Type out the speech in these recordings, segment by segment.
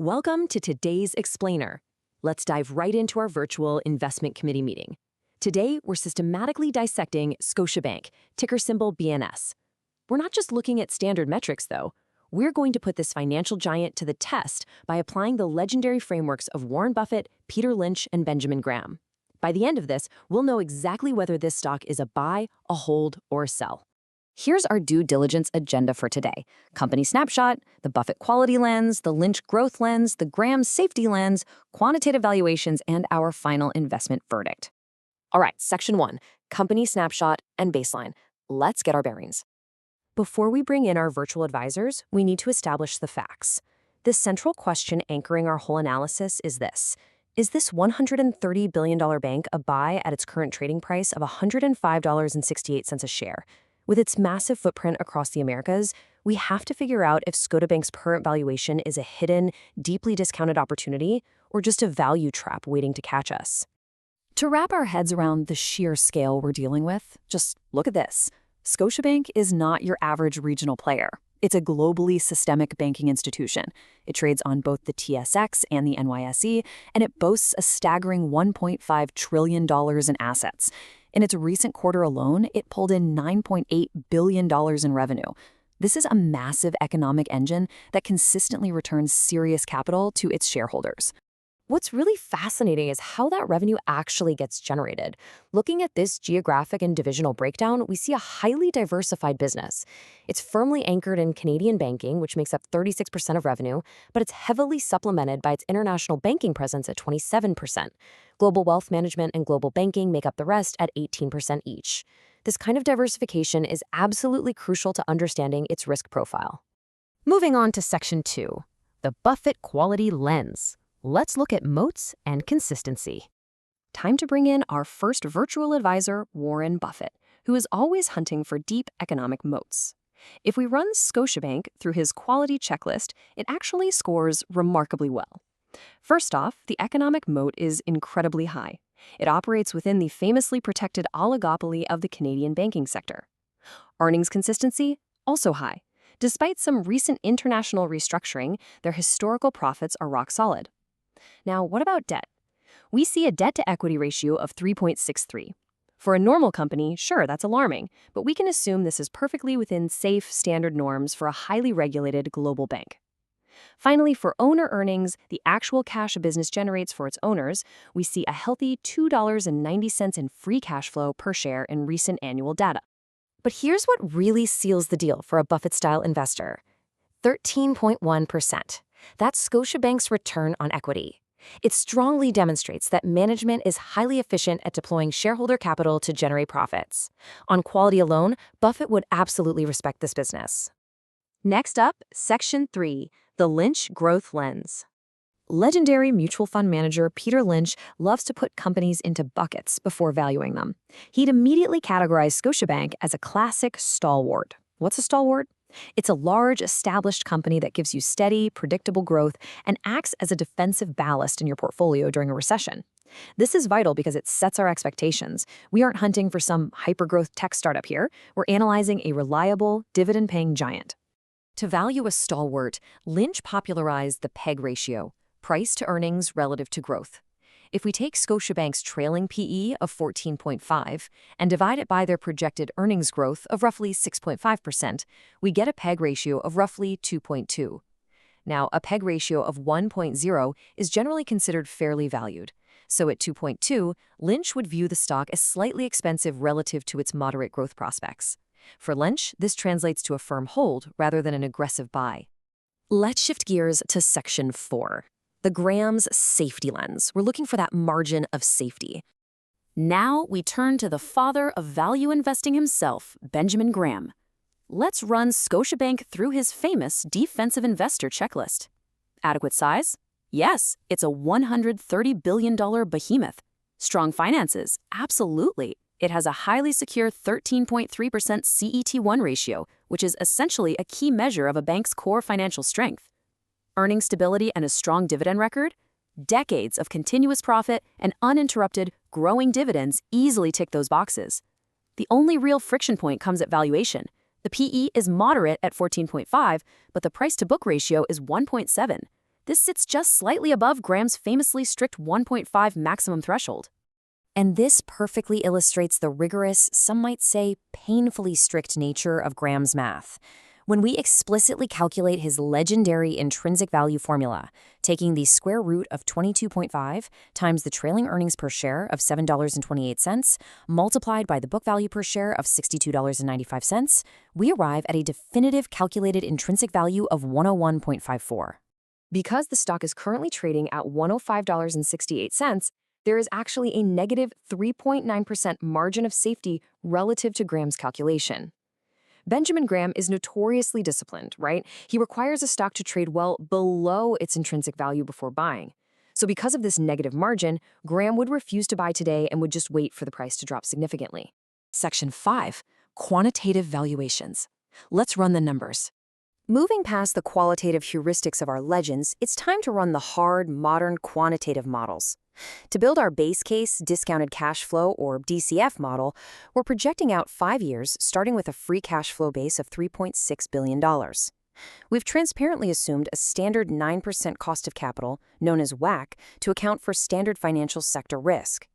Welcome to today's Explainer. Let's dive right into our virtual investment committee meeting. Today, we're systematically dissecting Scotiabank, ticker symbol BNS. We're not just looking at standard metrics, though. We're going to put this financial giant to the test by applying the legendary frameworks of Warren Buffett, Peter Lynch, and Benjamin Graham. By the end of this, we'll know exactly whether this stock is a buy, a hold, or a sell. Here's our due diligence agenda for today. Company snapshot, the Buffett quality lens, the Lynch growth lens, the Graham safety lens, quantitative valuations, and our final investment verdict. All right, section 1, company snapshot and baseline. Let's get our bearings. Before we bring in our virtual advisors, we need to establish the facts. The central question anchoring our whole analysis is this. Is this $130 billion bank a buy at its current trading price of $105.68 a share? With its massive footprint across the Americas, we have to figure out if Scotiabank's current valuation is a hidden, deeply discounted opportunity or just a value trap waiting to catch us. To wrap our heads around the sheer scale we're dealing with, just look at this. Scotiabank is not your average regional player. It's a globally systemic banking institution. It trades on both the TSX and the NYSE, and it boasts a staggering $1.5 trillion in assets. In its recent quarter alone, it pulled in $9.8 billion in revenue. This is a massive economic engine that consistently returns serious capital to its shareholders. What's really fascinating is how that revenue actually gets generated. Looking at this geographic and divisional breakdown, we see a highly diversified business. It's firmly anchored in Canadian banking, which makes up 36% of revenue, but it's heavily supplemented by its international banking presence at 27%. Global wealth management and global banking make up the rest at 18% each. This kind of diversification is absolutely crucial to understanding its risk profile. Moving on to section 2, the Buffett quality lens. Let's look at moats and consistency. Time to bring in our first virtual advisor, Warren Buffett, who is always hunting for deep economic moats. If we run Scotiabank through his quality checklist, it actually scores remarkably well. First off, the economic moat is incredibly high. It operates within the famously protected oligopoly of the Canadian banking sector. Earnings consistency, also high. Despite some recent international restructuring, their historical profits are rock solid. Now, what about debt? We see a debt-to-equity ratio of 3.63. For a normal company, sure, that's alarming, but we can assume this is perfectly within safe, standard norms for a highly regulated global bank. Finally, for owner earnings, the actual cash a business generates for its owners, we see a healthy $2.90 in free cash flow per share in recent annual data. But here's what really seals the deal for a Buffett-style investor. 13.1%. That's Scotiabank's return on equity. It strongly demonstrates that management is highly efficient at deploying shareholder capital to generate profits. On quality alone, Buffett would absolutely respect this business. Next up, section 3, the Lynch growth lens. Legendary mutual fund manager Peter Lynch loves to put companies into buckets before valuing them. He'd immediately categorize Scotiabank as a classic stalwart. What's a stalwart? It's a large, established company that gives you steady, predictable growth and acts as a defensive ballast in your portfolio during a recession. This is vital because it sets our expectations. We aren't hunting for some hypergrowth tech startup here. We're analyzing a reliable, dividend-paying giant. To value a stalwart, Lynch popularized the PEG ratio, price to earnings relative to growth. If we take Scotiabank's trailing PE of 14.5 and divide it by their projected earnings growth of roughly 6.5%, we get a PEG ratio of roughly 2.2. Now, a PEG ratio of 1.0 is generally considered fairly valued. So at 2.2, Lynch would view the stock as slightly expensive relative to its moderate growth prospects. For Lynch, this translates to a firm hold rather than an aggressive buy. Let's shift gears to section 4. The Graham's safety lens. We're looking for that margin of safety. Now we turn to the father of value investing himself, Benjamin Graham. Let's run Scotiabank through his famous defensive investor checklist. Adequate size? Yes, it's a $130 billion behemoth. Strong finances? Absolutely. It has a highly secure 13.3% CET1 ratio, which is essentially a key measure of a bank's core financial strength. Earning stability and a strong dividend record? Decades of continuous profit and uninterrupted, growing dividends easily tick those boxes. The only real friction point comes at valuation. The PE is moderate at 14.5, but the price-to-book ratio is 1.7. This sits just slightly above Graham's famously strict 1.5 maximum threshold. And this perfectly illustrates the rigorous, some might say painfully strict nature of Graham's math. When we explicitly calculate his legendary intrinsic value formula, taking the square root of 22.5 times the trailing earnings per share of $7.28, multiplied by the book value per share of $62.95, we arrive at a definitive calculated intrinsic value of 101.54. Because the stock is currently trading at $105.68, there is actually a negative 3.9% margin of safety relative to Graham's calculation. Benjamin Graham is notoriously disciplined, right? He requires a stock to trade well below its intrinsic value before buying. So because of this negative margin, Graham would refuse to buy today and would just wait for the price to drop significantly. Section 5. Quantitative valuations. Let's run the numbers. Moving past the qualitative heuristics of our legends, it's time to run the hard, modern quantitative models. To build our base case discounted cash flow, or DCF model, we're projecting out 5 years, starting with a free cash flow base of $3.6 billion. We've transparently assumed a standard 9% cost of capital, known as WACC, to account for standard financial sector risk.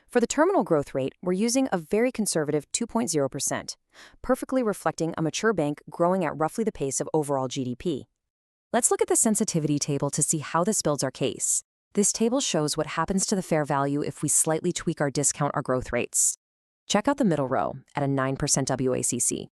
For the terminal growth rate, we're using a very conservative 2.0%, perfectly reflecting a mature bank growing at roughly the pace of overall GDP. Let's look at the sensitivity table to see how this builds our case. This table shows what happens to the fair value if we slightly tweak our discount or growth rates. Check out the middle row at a 9% WACC.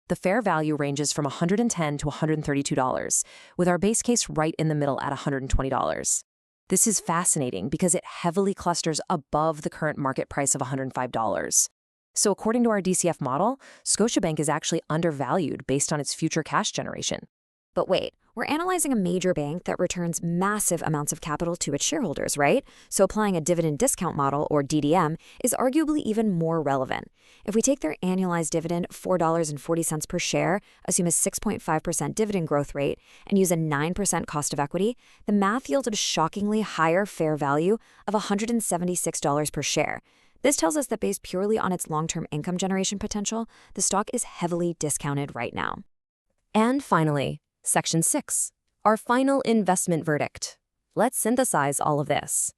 The fair value ranges from $110 to $132, with our base case right in the middle at $120. This is fascinating because it heavily clusters above the current market price of $105. So according to our DCF model, Scotiabank is actually undervalued based on its future cash generation. But wait, we're analyzing a major bank that returns massive amounts of capital to its shareholders, right? So applying a dividend discount model, or DDM, is arguably even more relevant. If we take their annualized dividend, $4.40 per share, assume a 6.5% dividend growth rate, and use a 9% cost of equity, the math yields a shockingly higher fair value of $176 per share. This tells us that based purely on its long-term income generation potential, the stock is heavily discounted right now. And finally, Section 6, our final investment verdict. Let's synthesize all of this.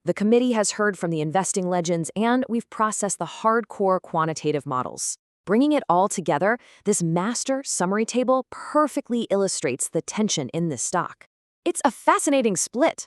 The committee has heard from the investing legends, and we've processed the hardcore quantitative models. Bringing it all together, this master summary table perfectly illustrates the tension in this stock. It's a fascinating split.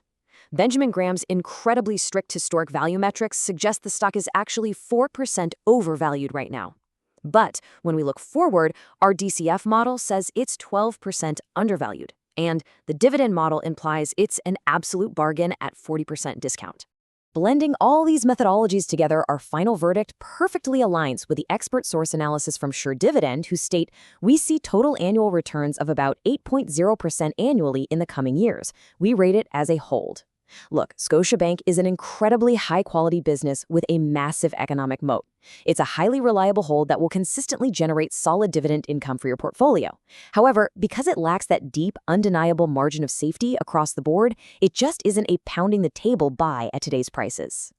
Benjamin Graham's incredibly strict historic value metrics suggest the stock is actually 4% overvalued right now. But when we look forward, our DCF model says it's 12% undervalued, and the dividend model implies it's an absolute bargain at 40% discount. Blending all these methodologies together, our final verdict perfectly aligns with the expert source analysis from Sure Dividend, who state, we see total annual returns of about 8.0% annually in the coming years. We rate it as a hold. Look, Scotiabank is an incredibly high-quality business with a massive economic moat. It's a highly reliable hold that will consistently generate solid dividend income for your portfolio. However, because it lacks that deep, undeniable margin of safety across the board, it just isn't a pounding the table buy at today's prices.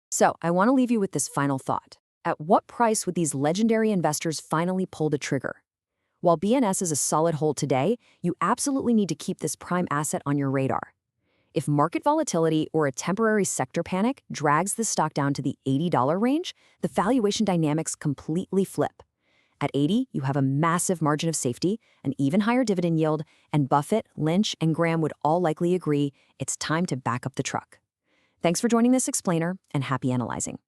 So, I want to leave you with this final thought. At what price would these legendary investors finally pull the trigger? While BNS is a solid hold today, you absolutely need to keep this prime asset on your radar. If market volatility or a temporary sector panic drags the stock down to the $80 range, the valuation dynamics completely flip. At 80, you have a massive margin of safety, an even higher dividend yield, and Buffett, Lynch, and Graham would all likely agree it's time to back up the truck. Thanks for joining this explainer, and happy analyzing.